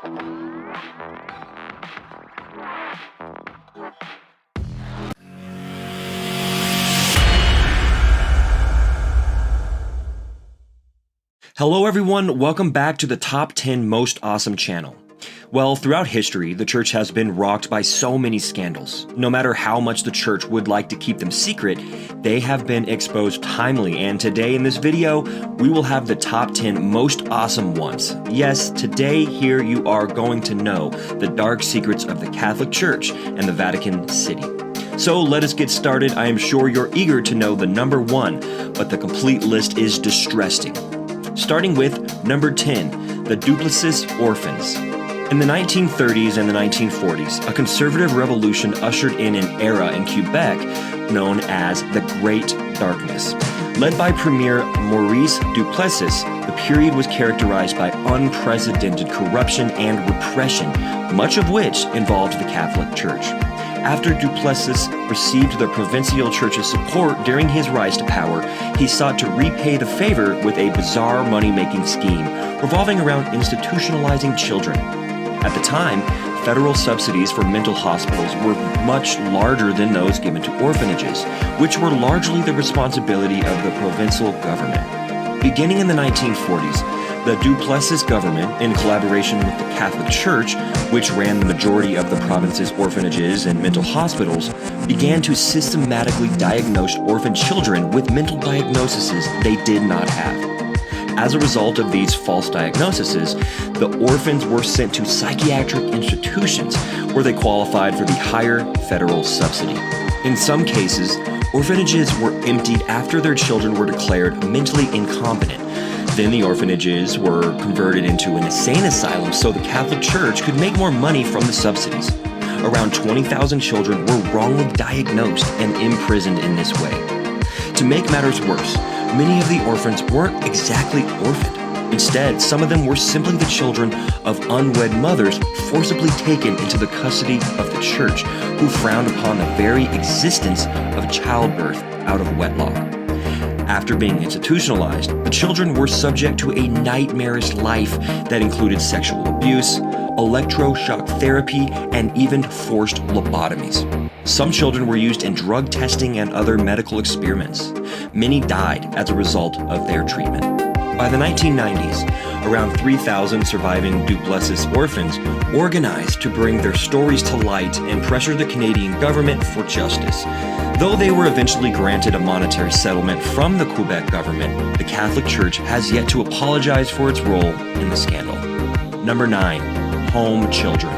Hello everyone, welcome back to the Top 10 Most Awesome channel. Well, throughout history, the church has been rocked by so many scandals. No matter how much the church would like to keep them secret, they have been exposed timely, and today in this video, we will have the top 10 most awesome ones. Yes, today here you are going to know the dark secrets of the Catholic Church and the Vatican City. So let us get started. I am sure you're eager to know the number one, but the complete list is distressing. Starting with number 10, the Duplessis Orphans. In the 1930s and the 1940s, a conservative revolution ushered in an era in Quebec known as the Great Darkness. Led by Premier Maurice Duplessis, the period was characterized by unprecedented corruption and repression, much of which involved the Catholic Church. After Duplessis received the provincial church's support during his rise to power, he sought to repay the favor with a bizarre money-making scheme revolving around institutionalizing children. At the time, federal subsidies for mental hospitals were much larger than those given to orphanages, which were largely the responsibility of the provincial government. Beginning in the 1940s, the Duplessis government, in collaboration with the Catholic Church, which ran the majority of the province's orphanages and mental hospitals, began to systematically diagnose orphan children with mental diagnoses they did not have. As a result of these false diagnoses, the orphans were sent to psychiatric institutions where they qualified for the higher federal subsidy. In some cases, orphanages were emptied after their children were declared mentally incompetent. Then the orphanages were converted into an insane asylum so the Catholic Church could make more money from the subsidies. Around 20,000 children were wrongly diagnosed and imprisoned in this way. To make matters worse, many of the orphans weren't exactly orphaned. Instead, some of them were simply the children of unwed mothers forcibly taken into the custody of the church, who frowned upon the very existence of childbirth out of wedlock. After being institutionalized, the children were subject to a nightmarish life that included sexual abuse, electroshock therapy, and even forced lobotomies. Some children were used in drug testing and other medical experiments. Many died as a result of their treatment. By the 1990s, around 3,000 surviving Duplessis orphans organized to bring their stories to light and pressure the Canadian government for justice. Though they were eventually granted a monetary settlement from the Quebec government, the Catholic Church has yet to apologize for its role in the scandal. Number 9, home children.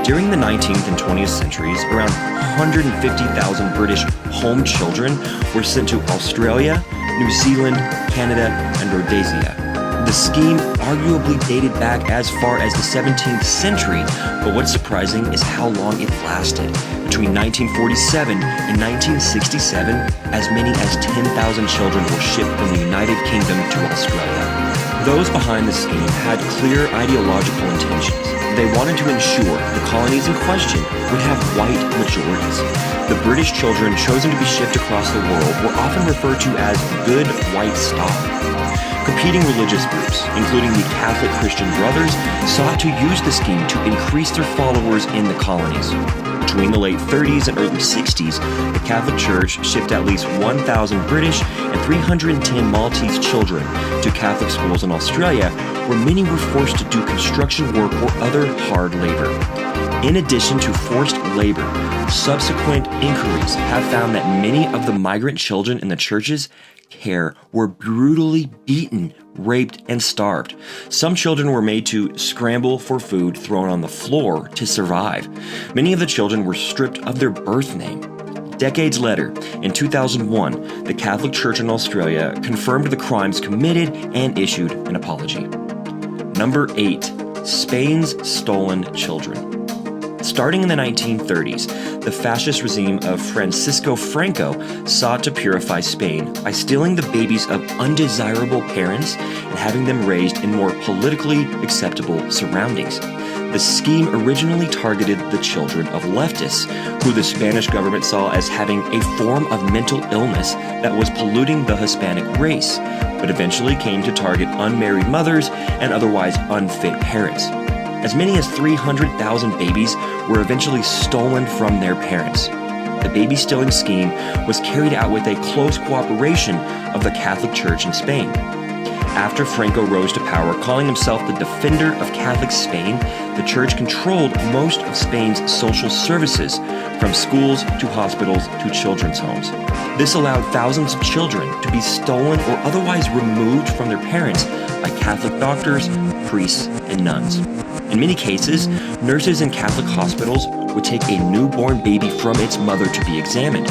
During the 19th and 20th centuries, around 150,000 British home children were sent to Australia, New Zealand, Canada, and Rhodesia. The scheme arguably dated back as far as the 17th century, but what's surprising is how long it lasted. Between 1947 and 1967, as many as 10,000 children were shipped from the United Kingdom to Australia. Those behind the scheme had clear ideological intentions. They wanted to ensure the colonies in question would have white majorities. The British children chosen to be shipped across the world were often referred to as good white stock. Competing religious groups, including the Catholic Christian Brothers, sought to use the scheme to increase their followers in the colonies. Between the late 30s and early 60s, the Catholic Church shipped at least 1,000 British and 310 Maltese children to Catholic schools in Australia, where many were forced to do construction work or other hard labor. In addition to forced labor, subsequent inquiries have found that many of the migrant children in the church's care were brutally beaten, raped, and starved. Some children were made to scramble for food thrown on the floor to survive. Many of the children were stripped of their birth name. Decades later, in 2001, the Catholic Church in Australia confirmed the crimes committed and issued an apology. Number 8. Spain's stolen children. Starting in the 1930s, the fascist regime of Francisco Franco sought to purify Spain by stealing the babies of undesirable parents and having them raised in more politically acceptable surroundings. The scheme originally targeted the children of leftists, who the Spanish government saw as having a form of mental illness that was polluting the Hispanic race, but eventually came to target unmarried mothers and otherwise unfit parents. As many as 300,000 babies were eventually stolen from their parents. The baby-stealing scheme was carried out with a close cooperation of the Catholic Church in Spain. After Franco rose to power, calling himself the defender of Catholic Spain, the church controlled most of Spain's social services, from schools to hospitals to children's homes. This allowed thousands of children to be stolen or otherwise removed from their parents by Catholic doctors, priests, and nuns. In many cases, nurses in Catholic hospitals would take a newborn baby from its mother to be examined.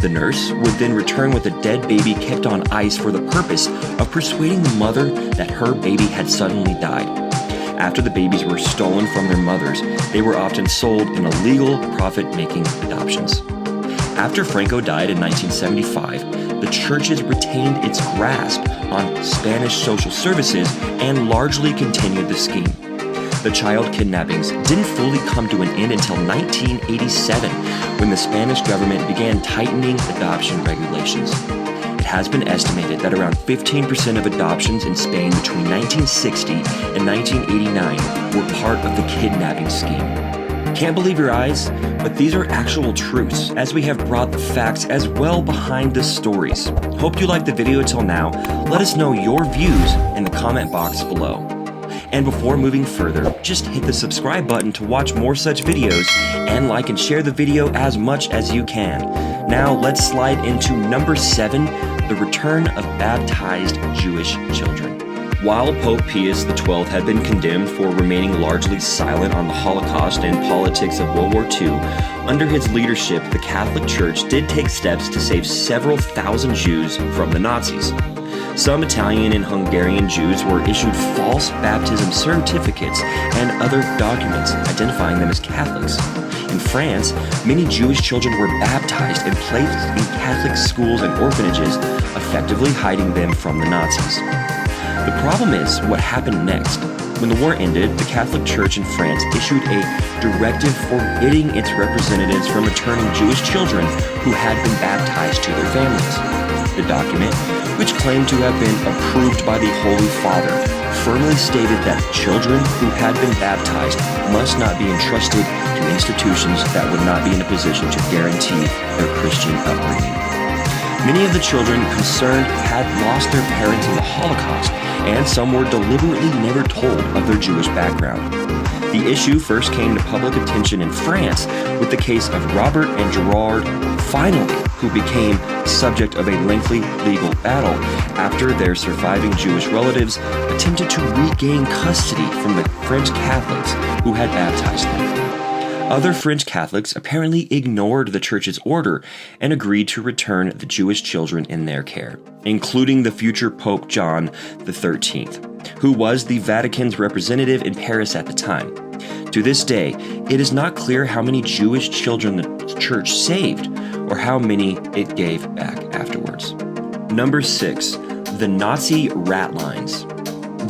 The nurse would then return with a dead baby kept on ice for the purpose of persuading the mother that her baby had suddenly died. After the babies were stolen from their mothers, they were often sold in illegal, profit-making adoptions. After Franco died in 1975, the churches retained its grasp on Spanish social services and largely continued the scheme. The child kidnappings didn't fully come to an end until 1987, when the Spanish government began tightening adoption regulations. It has been estimated that around 15% of adoptions in Spain between 1960 and 1989 were part of the kidnapping scheme. Can't believe your eyes, but these are actual truths, as we have brought the facts as well behind the stories. Hope you liked the video till now. Let us know your views in the comment box below. And before moving further, just hit the subscribe button to watch more such videos, and like and share the video as much as you can. Now let's slide into number 7, the return of baptized Jewish children. While Pope Pius XII had been condemned for remaining largely silent on the Holocaust and politics of World War II, under his leadership, the Catholic Church did take steps to save several thousand Jews from the Nazis. Some Italian and Hungarian Jews were issued false baptism certificates and other documents identifying them as Catholics. In France, many Jewish children were baptized and placed in Catholic schools and orphanages, effectively hiding them from the Nazis. The problem is what happened next. When the war ended, the Catholic Church in France issued a directive forbidding its representatives from returning Jewish children who had been baptized to their families. The document, which claimed to have been approved by the Holy Father, firmly stated that children who had been baptized must not be entrusted to institutions that would not be in a position to guarantee their Christian upbringing. Many of the children concerned had lost their parents in the Holocaust, and some were deliberately never told of their Jewish background. The issue first came to public attention in France with the case of Robert and Gerard Finally, who became subject of a lengthy legal battle after their surviving Jewish relatives attempted to regain custody from the French Catholics who had baptized them. Other French Catholics apparently ignored the church's order and agreed to return the Jewish children in their care, including the future Pope John XIII, who was the Vatican's representative in Paris at the time. To this day, it is not clear how many Jewish children the church saved or how many it gave back afterwards. Number 6, the Nazi rat lines.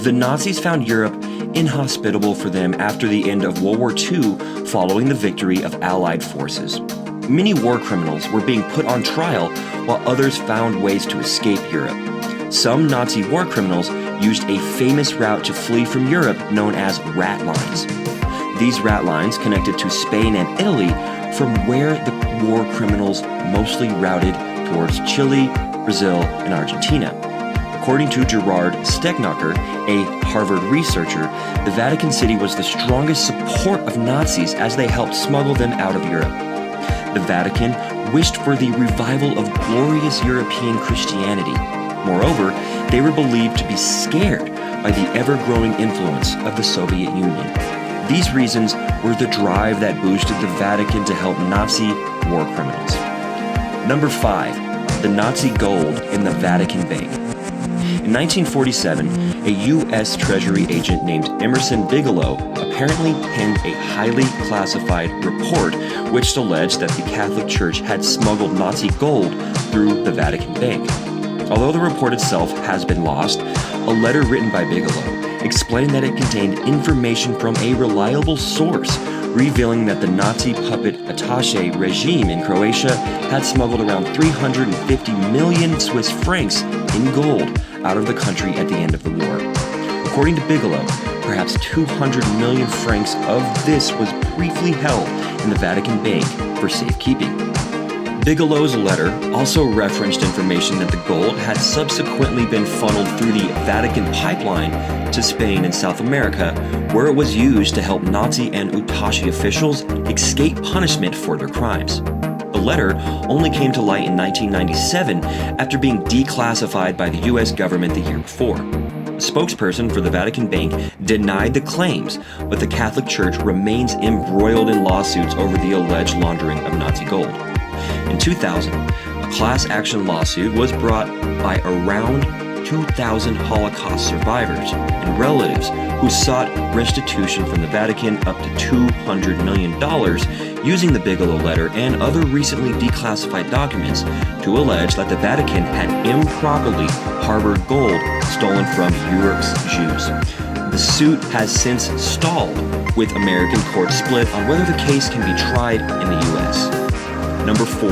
The Nazis found Europe inhospitable for them after the end of World War II following the victory of Allied forces. Many war criminals were being put on trial while others found ways to escape Europe. Some Nazi war criminals used a famous route to flee from Europe known as rat lines. These rat lines connected to Spain and Italy, from where the war criminals mostly routed towards Chile, Brazil, and Argentina. According to Gerard Stecknacher, a Harvard researcher, the Vatican City was the strongest support of Nazis as they helped smuggle them out of Europe. The Vatican wished for the revival of glorious European Christianity. Moreover, they were believed to be scared by the ever-growing influence of the Soviet Union. These reasons were the drive that boosted the Vatican to help Nazi war criminals. Number 5, the Nazi gold in the Vatican Bank. In 1947, a U.S. Treasury agent named Emerson Bigelow apparently penned a highly classified report which alleged that the Catholic Church had smuggled Nazi gold through the Vatican Bank. Although the report itself has been lost, a letter written by Bigelow explained that it contained information from a reliable source revealing that the Nazi puppet attaché regime in Croatia had smuggled around 350 million Swiss francs in gold out of the country at the end of the war. According to Bigelow, perhaps 200 million francs of this was briefly held in the Vatican Bank for safekeeping. Bigelow's letter also referenced information that the gold had subsequently been funneled through the Vatican pipeline to Spain and South America, where it was used to help Nazi and Utashi officials escape punishment for their crimes. The letter only came to light in 1997 after being declassified by the US government the year before. A spokesperson for the Vatican Bank denied the claims, but the Catholic Church remains embroiled in lawsuits over the alleged laundering of Nazi gold. In 2000, a class action lawsuit was brought by around 2,000 Holocaust survivors and relatives who sought restitution from the Vatican up to $200 million using the Bigelow letter and other recently declassified documents to allege that the Vatican had improperly harbored gold stolen from Europe's Jews. The suit has since stalled, with American courts split on whether the case can be tried in the U.S. Number 4.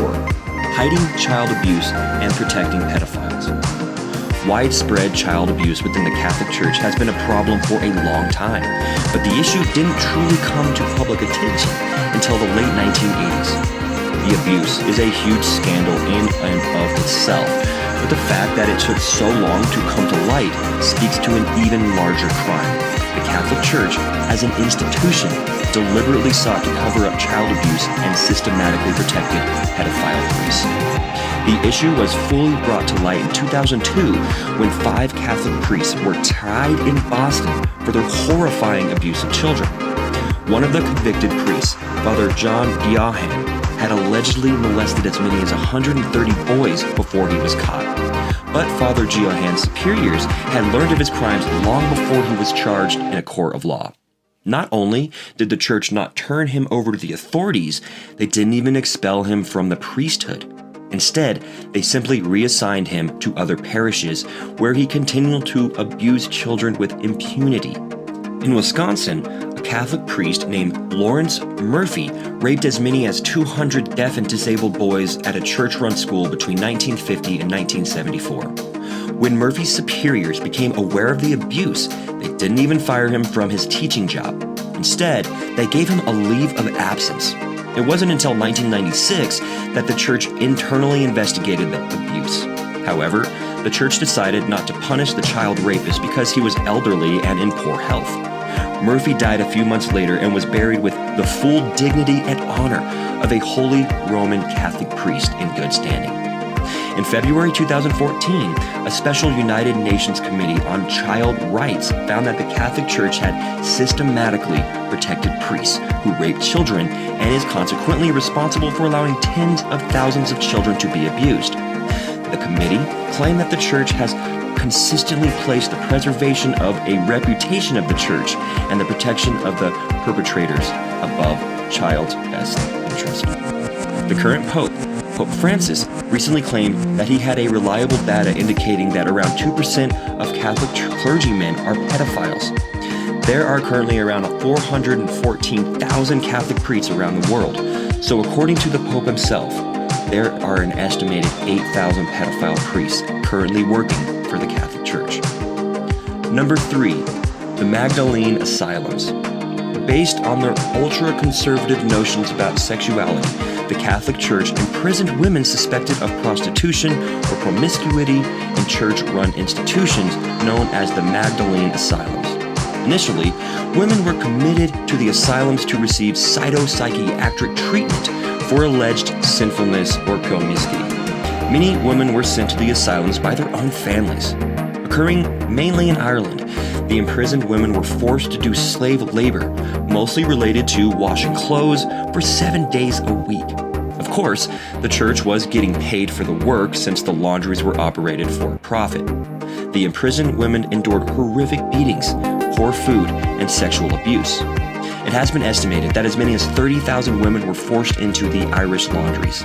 Hiding child abuse and protecting pedophiles. Widespread child abuse within the Catholic Church has been a problem for a long time, but the issue didn't truly come to public attention until the late 1980s. The abuse is a huge scandal in and of itself, but the fact that it took so long to come to light speaks to an even larger crime. The Catholic Church, as an institution, deliberately sought to cover up child abuse and systematically protected pedophile priests. The issue was fully brought to light in 2002 when 5 Catholic priests were tried in Boston for their horrifying abuse of children. One of the convicted priests, Father John Diohan, had allegedly molested as many as 130 boys before he was caught. But Father Diohan's superiors had learned of his crimes long before he was charged in a court of law. Not only did the church not turn him over to the authorities, they didn't even expel him from the priesthood. Instead, they simply reassigned him to other parishes where he continued to abuse children with impunity. In Wisconsin, a Catholic priest named Lawrence Murphy raped as many as 200 deaf and disabled boys at a church-run school between 1950 and 1974. When Murphy's superiors became aware of the abuse, they didn't even fire him from his teaching job. Instead, they gave him a leave of absence. It wasn't until 1996 that the church internally investigated the abuse. However, the church decided not to punish the child rapist because he was elderly and in poor health. Murphy died a few months later and was buried with the full dignity and honor of a Holy Roman Catholic priest in good standing. In February 2014, a special United Nations Committee on Child Rights found that the Catholic Church had systematically protected priests who raped children and is consequently responsible for allowing tens of thousands of children to be abused. The committee claimed that the Church has consistently placed the preservation of a reputation of the Church and the protection of the perpetrators above child's best interest. The current Pope, Pope Francis, recently claimed that he had a reliable data indicating that around 2% of Catholic clergymen are pedophiles. There are currently around 414,000 Catholic priests around the world, so according to the Pope himself, there are an estimated 8,000 pedophile priests currently working for the Catholic Church. Number 3, the Magdalene Asylums. Based on their ultra-conservative notions about sexuality, the Catholic Church imprisoned women suspected of prostitution or promiscuity in church-run institutions known as the Magdalene Asylums. Initially, women were committed to the asylums to receive psychopsychiatric treatment for alleged sinfulness or promiscuity. Many women were sent to the asylums by their own families. Occurring mainly in Ireland, the imprisoned women were forced to do slave labor, mostly related to washing clothes, for 7 days a week. Of course, the church was getting paid for the work since the laundries were operated for profit. The imprisoned women endured horrific beatings, poor food, and sexual abuse. It has been estimated that as many as 30,000 women were forced into the Irish laundries.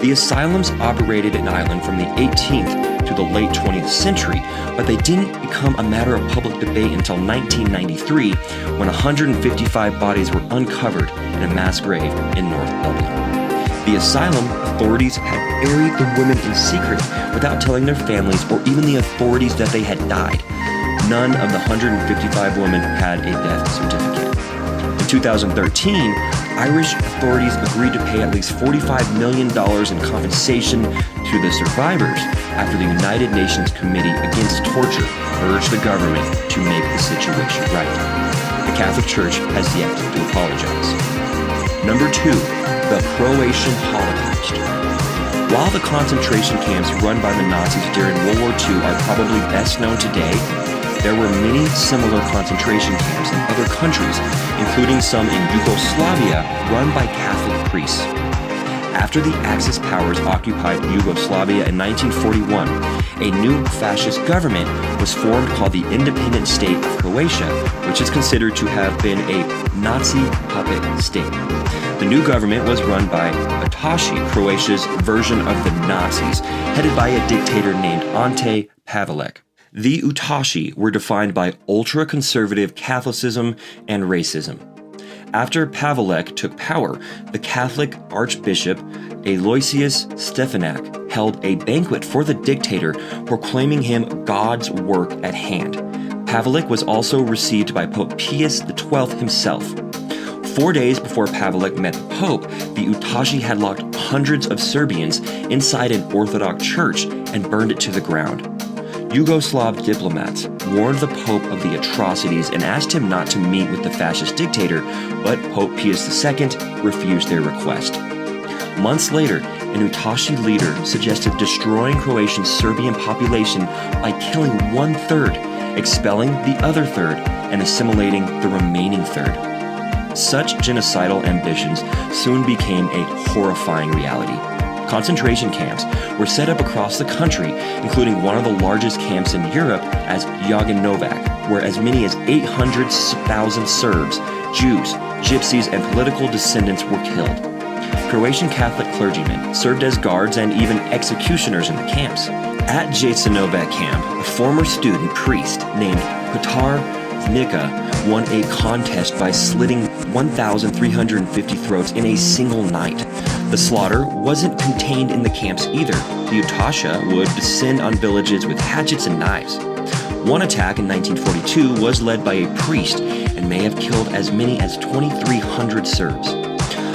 The asylums operated in Ireland from the 18th to the late 20th century, but they didn't become a matter of public debate until 1993, when 155 bodies were uncovered in a mass grave in North Dublin. The asylum authorities had buried the women in secret without telling their families or even the authorities that they had died. none of the 155 women had a death certificate. In 2013, Irish authorities agreed to pay at least $45 million in compensation to the survivors after the United Nations Committee Against Torture urged the government to make the situation right. The Catholic Church has yet to apologize. Number 2, the Croatian Holocaust. While the concentration camps run by the Nazis during World War II are probably best known today, there were many similar concentration camps in other countries, including some in Yugoslavia run by Catholic priests. After the Axis powers occupied Yugoslavia in 1941, a new fascist government was formed called the Independent State of Croatia, which is considered to have been a Nazi puppet state. The new government was run by Ustashi, Croatia's version of the Nazis, headed by a dictator named Ante Pavelić. The Ustashi were defined by ultra-conservative Catholicism and racism. After Pavelić took power, the Catholic Archbishop Aloysius Stepinac held a banquet for the dictator, proclaiming him God's work at hand. Pavelić was also received by Pope Pius XII himself. 4 days before Pavelić met the Pope, the Ustashi had locked hundreds of Serbians inside an Orthodox church and burned it to the ground. Yugoslav diplomats warned the Pope of the atrocities and asked him not to meet with the fascist dictator, but Pope Pius II refused their request. Months later, an Ustashi leader suggested destroying Croatia's Serbian population by killing 1/3, expelling the other third, and assimilating the remaining third. Such genocidal ambitions soon became a horrifying reality. Concentration camps were set up across the country, including one of the largest camps in Europe as Jagenovac, where as many as 800,000 Serbs, Jews, Gypsies, and political descendants were killed. Croatian Catholic clergymen served as guards and even executioners in the camps. At Jasenovac camp, a former student priest named Petar Znica won a contest by slitting 1,350 throats in a single night. The slaughter wasn't contained in the camps either. The Ustashi would descend on villages with hatchets and knives. One attack in 1942 was led by a priest and may have killed as many as 2,300 Serbs.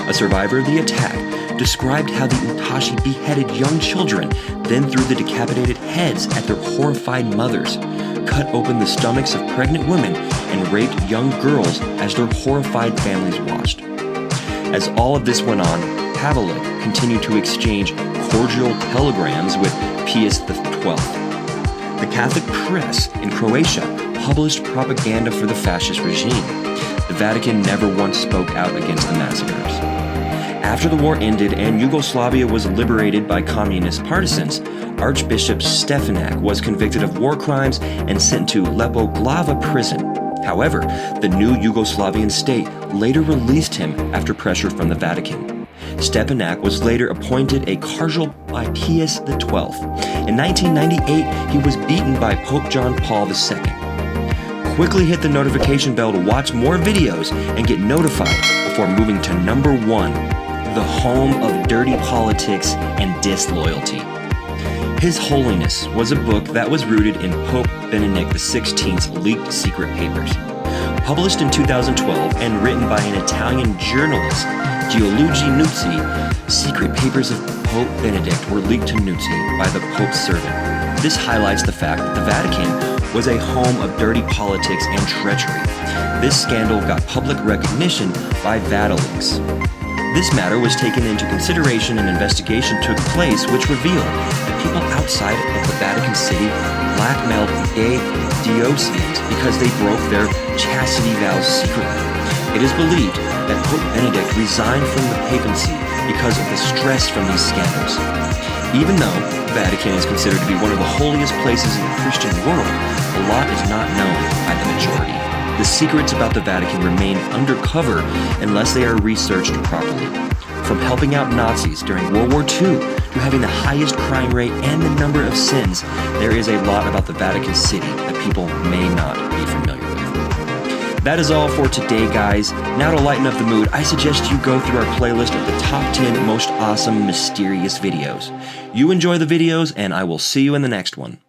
A survivor of the attack described how the Ustashi beheaded young children, then threw the decapitated heads at their horrified mothers, cut open the stomachs of pregnant women, and raped young girls as their horrified families watched. As all of this went on, Pavelić continued to exchange cordial telegrams with Pius XII. The Catholic press in Croatia published propaganda for the fascist regime. The Vatican never once spoke out against the massacres. After the war ended and Yugoslavia was liberated by communist partisans, Archbishop Stepinac was convicted of war crimes and sent to Lepoglava prison. However, the new Yugoslavian state later released him after pressure from the Vatican. Stepinac was later appointed a cardinal by Pius XII. In 1998, he was beaten by Pope John Paul II. Quickly hit the notification bell to watch more videos and get notified before moving to number 1, the home of dirty politics and disloyalty. His Holiness was a book that was rooted in Pope Benedict XVI's leaked secret papers. Published in 2012 and written by an Italian journalist, Gianluigi Nuzzi, secret papers of Pope Benedict were leaked to Nuzzi by the Pope's servant. This highlights the fact that the Vatican was a home of dirty politics and treachery. This scandal got public recognition by Vatileaks. This matter was taken into consideration and investigation took place which revealed that people outside of the Vatican City blackmailed gay dioceses because they broke their chastity vows secretly. It is believed that Pope Benedict resigned from the papacy because of the stress from these scandals. Even though the Vatican is considered to be one of the holiest places in the Christian world, a lot is not known by the majority. The secrets about the Vatican remain undercover unless they are researched properly. From helping out Nazis during World War II to having the highest crime rate and the number of sins, there is a lot about the Vatican City that people may not be familiar with. That is all for today, guys. Now to lighten up the mood, I suggest you go through our playlist of the top 10 most awesome mysterious videos. You enjoy the videos, and I will see you in the next one.